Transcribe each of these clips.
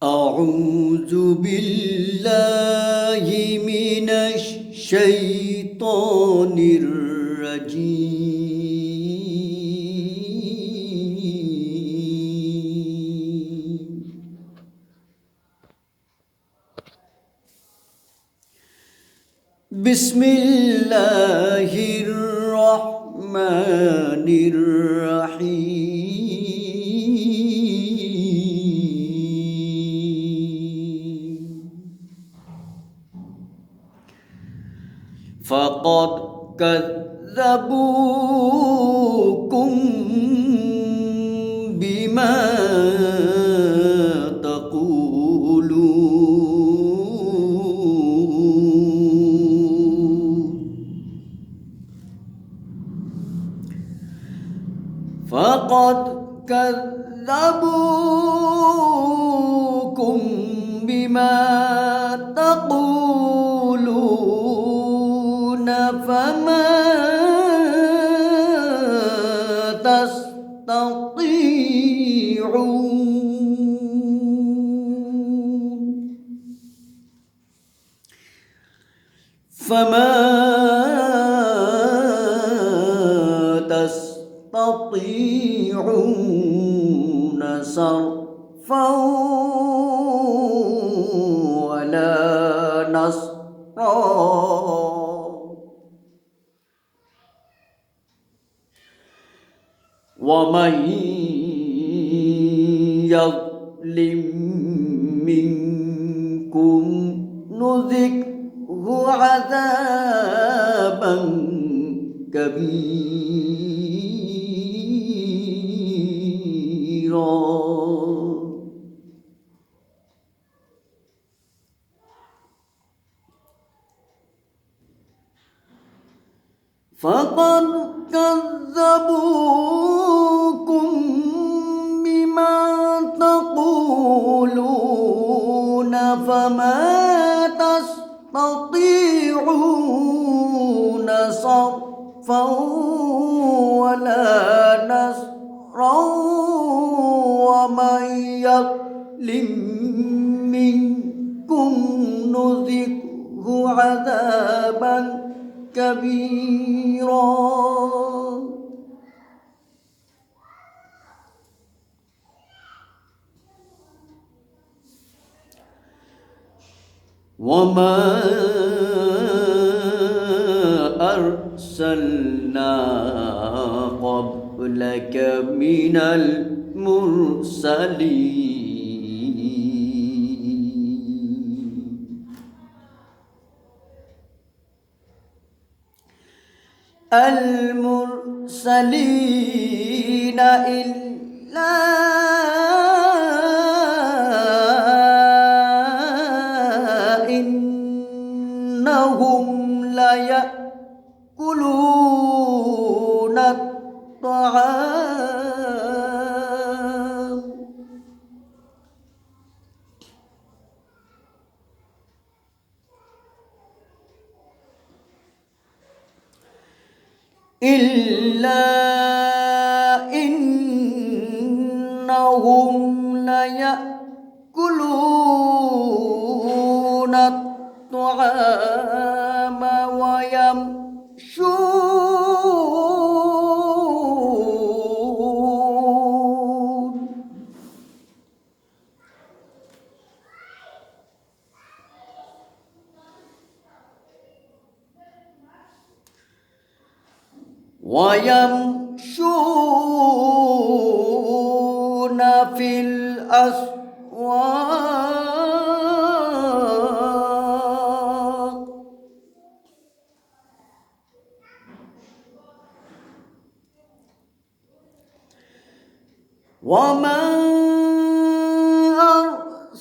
أعوذ بالله من الشيطان الرجيم بسم الله الرحمن الرحيم فقد كذبوكم بما تقولون فقد كذبوكم بما تقولون فما تستطيعون صرفا ولا نصرا ومن يظلم منكم نذقه عذابا كبيرا فقد كذبوكم بما تقولون فما تستطيعون صرفا ولا نصرا ومن يظلم منكم نذقه عذابا كبيرا وما أرسلنا قبلك من المرسلين إلا إنهم ليأكلون الطعام إلا إنهم ليأكلون الطعام ويمشون في الأسواق وما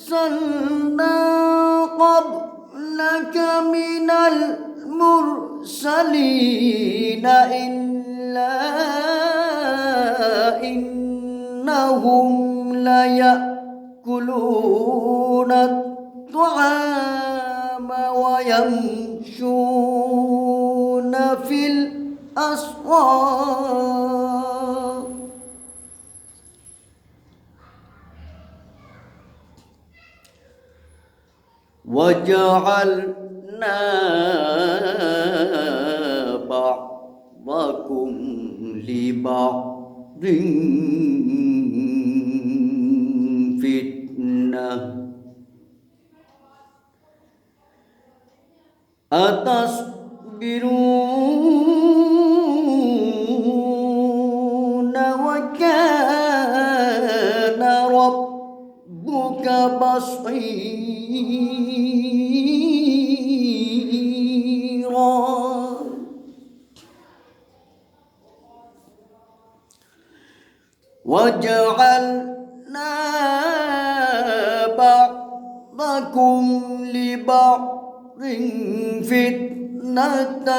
أرسلنا قبلك من المرسلين إلا إنهم ليأكلون الطعام ويمشون في الأسواق وجعلنا بعضكم لبعض فتنة أتصبرون وكان ربك بصيرا وجعلنا بعضكم لبعض فتنة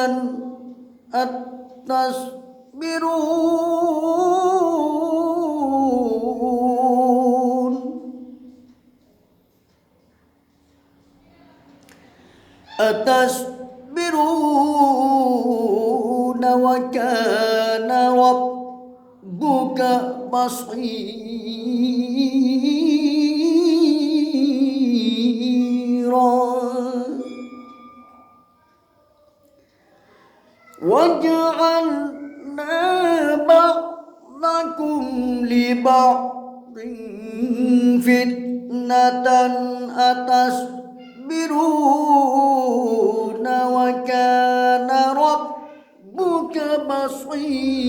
أتصبرون وكان ربك بصيرا وجعلنا بعضكم لبعض فتنة أتصبرون وكان ربك بصيرا